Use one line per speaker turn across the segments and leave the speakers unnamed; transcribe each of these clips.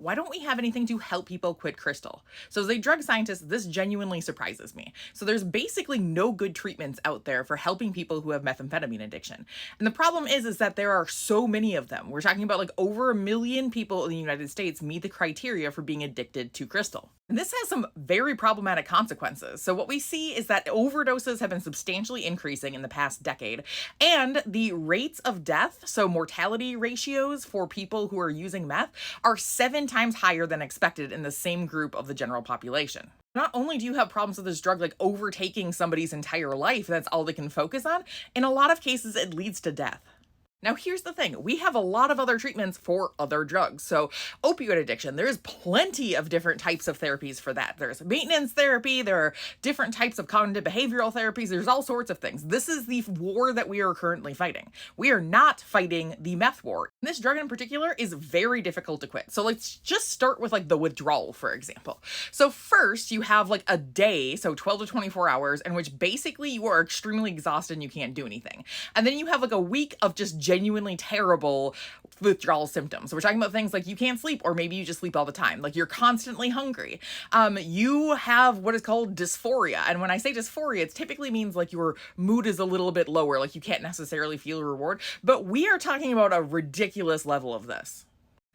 Why don't we have anything to help people quit crystal? So, as a drug scientist, this genuinely surprises me. So, there's basically no good treatments out there for helping people who have methamphetamine addiction. And the problem is that there are so many of them. We're talking about like over 1 million people in the United States meet the criteria for being addicted to crystal. And this has some very problematic consequences. So, what we see is that overdoses have been substantially increasing in the past decade, and the rates of death, so mortality ratios for people who are using meth, are 7 times higher than expected in the same group of the general population. Not only do you have problems with this drug like overtaking somebody's entire life, that's all they can focus on, in a lot of cases, it leads to death. Now, here's the thing. We have a lot of other treatments for other drugs. So opioid addiction, there's plenty of different types of therapies for that. There's maintenance therapy. There are different types of cognitive behavioral therapies. There's all sorts of things. This is the war that we are currently fighting. We are not fighting the meth war. This drug in particular is very difficult to quit. So let's just start with like the withdrawal, for example. So first you have like a day, so 12 to 24 hours, in which basically you are extremely exhausted and you can't do anything. And then you have like a week of just genuinely terrible withdrawal symptoms. So we're talking about things like you can't sleep, or maybe you just sleep all the time. Like you're constantly hungry. You have what is called dysphoria. And when I say dysphoria, it typically means like your mood is a little bit lower, like you can't necessarily feel reward. But we are talking about a ridiculous level of this.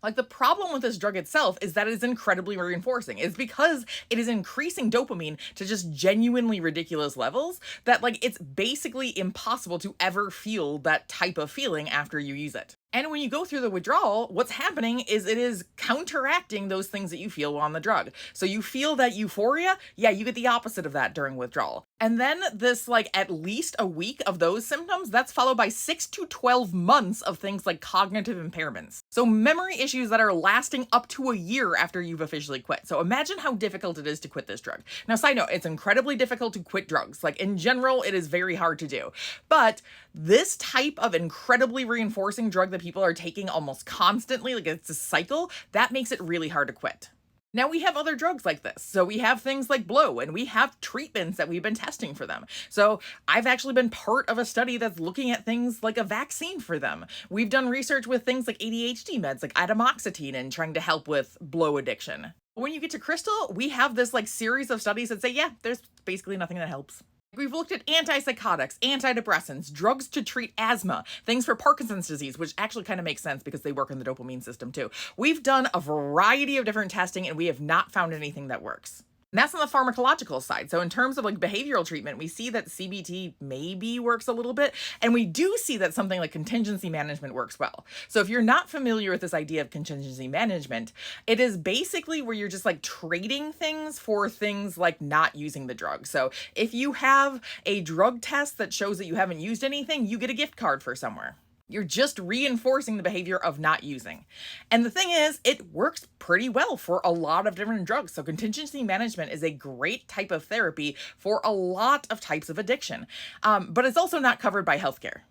Like the problem with this drug itself is that it is incredibly reinforcing. It's because it is increasing dopamine to just genuinely ridiculous levels that like it's basically impossible to ever feel that type of feeling after you use it. And when you go through the withdrawal, what's happening is it is counteracting those things that you feel while on the drug. So you feel that euphoria, yeah, you get the opposite of that during withdrawal. And then this like at least a week of those symptoms, that's followed by 6 to 12 months of things like cognitive impairments. So memory issues that are lasting up to a year after you've officially quit. So imagine how difficult it is to quit this drug. Now, side note, it's incredibly difficult to quit drugs. Like in general, it is very hard to do. But this type of incredibly reinforcing drug that people are taking almost constantly, like it's a cycle, that makes it really hard to quit. Now we have other drugs like this. So we have things like blow, and we have treatments that we've been testing for them. So I've actually been part of a study that's looking at things like a vaccine for them. We've done research with things like ADHD meds, like atomoxetine, and trying to help with blow addiction. When you get to crystal, we have this like series of studies that say, yeah, there's basically nothing that helps. We've looked at antipsychotics, antidepressants, drugs to treat asthma, things for Parkinson's disease, which actually kind of makes sense because they work in the dopamine system too. We've done a variety of different testing and we have not found anything that works. And that's on the pharmacological side. So in terms of like behavioral treatment, we see that CBT maybe works a little bit. And we do see that something like contingency management works well. So if you're not familiar with this idea of contingency management, it is basically where you're just like trading things for things like not using the drug. So if you have a drug test that shows that you haven't used anything, you get a gift card for somewhere. You're just reinforcing the behavior of not using. And the thing is, it works pretty well for a lot of different drugs. So contingency management is a great type of therapy for a lot of types of addiction, but it's also not covered by healthcare.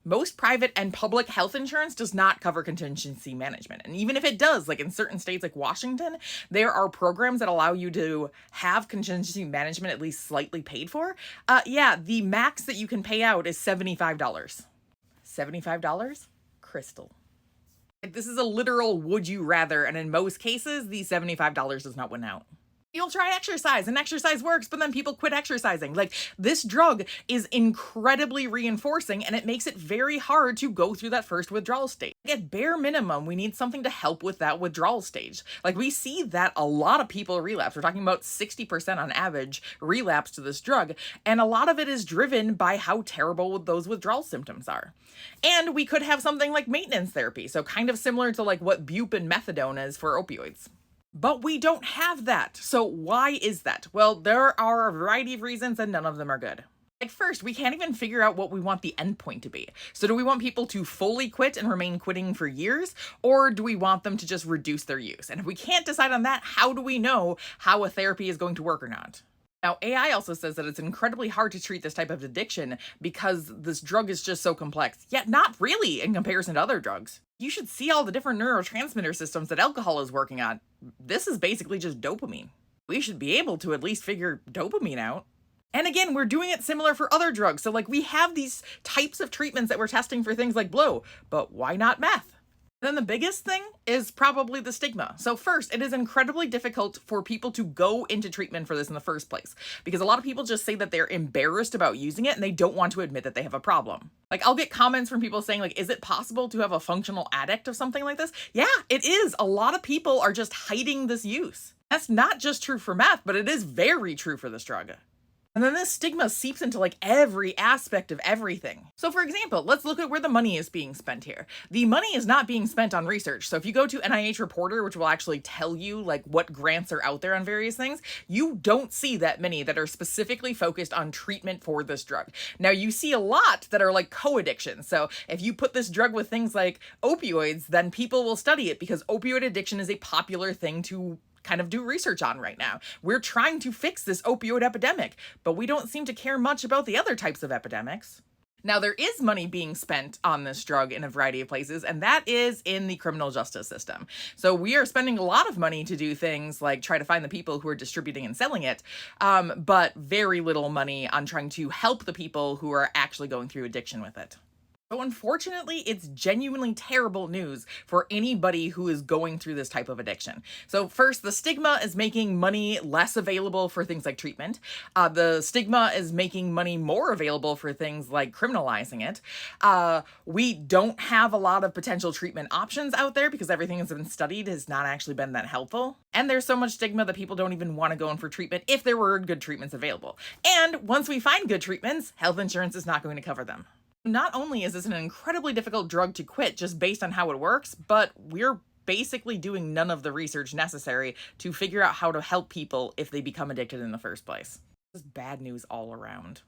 Most private and public health insurance does not cover contingency management. And even if it does, like in certain states like Washington, there are programs that allow you to have contingency management at least slightly paid for. Yeah, the max that you can pay out is $75. $75? Crystal. This is a literal would you rather, and in most cases, the $75 does not win out. You'll try exercise and exercise works, but then people quit exercising. Like this drug is incredibly reinforcing and it makes it very hard to go through that first withdrawal stage. At bare minimum, we need something to help with that withdrawal stage. Like we see that a lot of people relapse. We're talking about 60% on average relapse to this drug. And a lot of it is driven by how terrible those withdrawal symptoms are. And we could have something like maintenance therapy. So kind of similar to like what bup and methadone is for opioids. But we don't have that. So why is that? Well, there are a variety of reasons and none of them are good. Like first, we can't even figure out what we want the endpoint to be. So do we want people to fully quit and remain quitting for years? Or do we want them to just reduce their use? And if we can't decide on that, how do we know how a therapy is going to work or not? Now, AI also says that it's incredibly hard to treat this type of addiction because this drug is just so complex, yet not really in comparison to other drugs. You should see all the different neurotransmitter systems that alcohol is working on. This is basically just dopamine. We should be able to at least figure dopamine out. And again, we're doing it similar for other drugs. So like we have these types of treatments that we're testing for things like blow, but why not meth? Then the biggest thing is probably the stigma. So first, it is incredibly difficult for people to go into treatment for this in the first place because a lot of people just say that they're embarrassed about using it and they don't want to admit that they have a problem. Like I'll get comments from people saying like, is it possible to have a functional addict of something like this? Yeah, it is. A lot of people are just hiding this use. That's not just true for meth, but it is very true for this drug. And then this stigma seeps into like every aspect of everything. So for example, let's look at where the money is being spent here. The money is not being spent on research. So if you go to NIH Reporter, which will actually tell you like what grants are out there on various things, you don't see that many that are specifically focused on treatment for this drug. Now you see a lot that are like co-addiction. So if you put this drug with things like opioids, then people will study it because opioid addiction is a popular thing to kind of do research on right now. We're trying to fix this opioid epidemic, but we don't seem to care much about the other types of epidemics. Now, there is money being spent on this drug in a variety of places, and that is in the criminal justice system. So we are spending a lot of money to do things like try to find the people who are distributing and selling it, but very little money on trying to help the people who are actually going through addiction with it. So unfortunately, it's genuinely terrible news for anybody who is going through this type of addiction. So first, the stigma is making money less available for things like treatment. The stigma is making money more available for things like criminalizing it. We don't have a lot of potential treatment options out there because everything that's been studied has not actually been that helpful. And there's so much stigma that people don't even want to go in for treatment if there were good treatments available. And once we find good treatments, health insurance is not going to cover them. Not only is this an incredibly difficult drug to quit just based on how it works, but we're basically doing none of the research necessary to figure out how to help people if they become addicted in the first place. This is bad news all around.